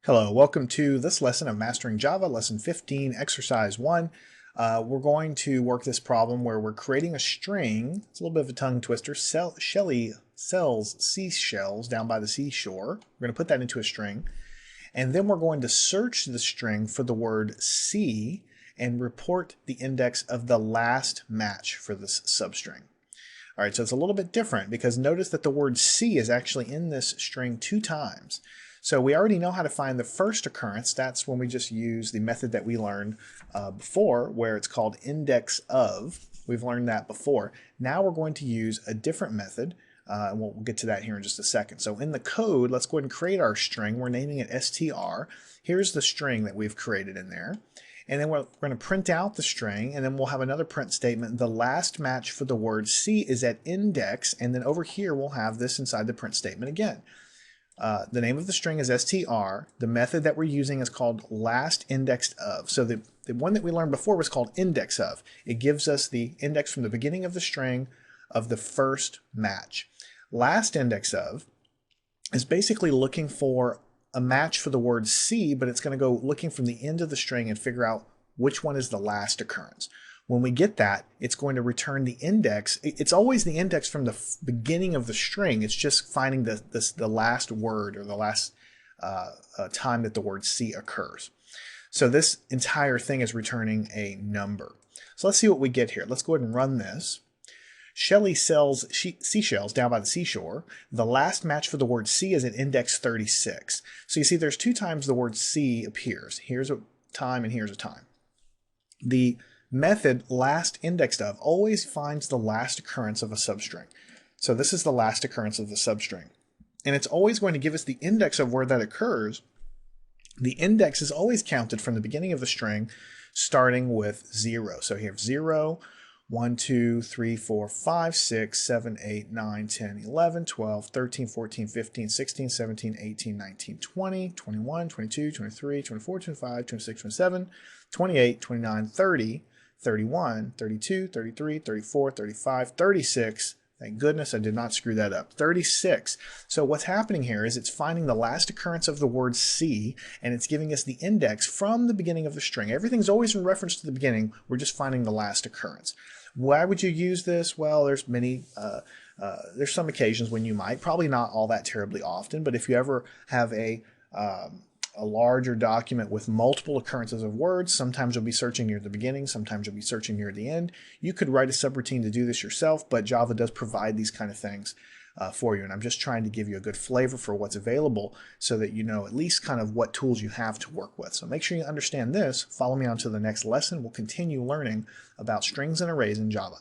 Hello, welcome to this lesson of Mastering Java, Lesson 15, Exercise 1. We're going to work this problem where we're creating a string. It's a little bit of a tongue twister. Shelly sells seashells down by the seashore. We're going to put that into a string. And then we're going to search the string for the word sea and report the index of the last match for this substring. All right, so it's a little bit different because notice that the word sea is actually in this string 2 times. So we already know how to find the first occurrence. That's when we just use the method that we learned before, where it's called index of. We've learned that before. Now we're going to use a different method, and we'll get to that here in just a second. So in the code, let's go ahead and create our string. We're naming it str. Here's the string that we've created in there. And then we're going to print out the string, and then we'll have another print statement. The last match for the word C is at index, and then over here we'll have this inside the print statement again. The name of the string is str. The method that we're using is called last indexed of. So the one that we learned before was called index of. It gives us the index from the beginning of the string of the first match. Last index of is basically looking for a match for the word C, but it's going to go looking from the end of the string and figure out which one is the last occurrence. When we get that, it's going to return the index. It's always the index from the beginning of the string. It's just finding the last word or the last time that the word C occurs. So this entire thing is returning a number. So let's see what we get here. Let's go ahead and run this. Shelly sells seashells down by the seashore. The last match for the word C is at index 36. So you see there's 2 times the word C appears. Here's a time and here's a time. The method last indexed of always finds the last occurrence of a substring. So this is the last occurrence of the substring. And it's always going to give us the index of where that occurs. The index is always counted from the beginning of the string, starting with 0. So here 0, 1, 2, 3, 4, 5, 6, 7, 8, 9, 10, 11, 12, 13, 14, 15, 16, 17, 18, 19, 20, 21, 22, 23, 24, 25, 26, 27, 28, 29, 30, 31, 32, 33, 34, 35, 36. Thank goodness I did not screw that up. 36. So what's happening here is it's finding the last occurrence of the word C, and it's giving us the index from the beginning of the string. Everything's always in reference to the beginning. We're just finding the last occurrence. Why would you use this? Well, there's some occasions when you might, probably not all that terribly often, but if you ever have a larger document with multiple occurrences of words, sometimes you'll be searching near the beginning, sometimes you'll be searching near the end. You could write a subroutine to do this yourself, but Java does provide these kind of things for you. And I'm just trying to give you a good flavor for what's available so that you know at least kind of what tools you have to work with. So make sure you understand this. Follow me on to the next lesson. We'll continue learning about strings and arrays in Java.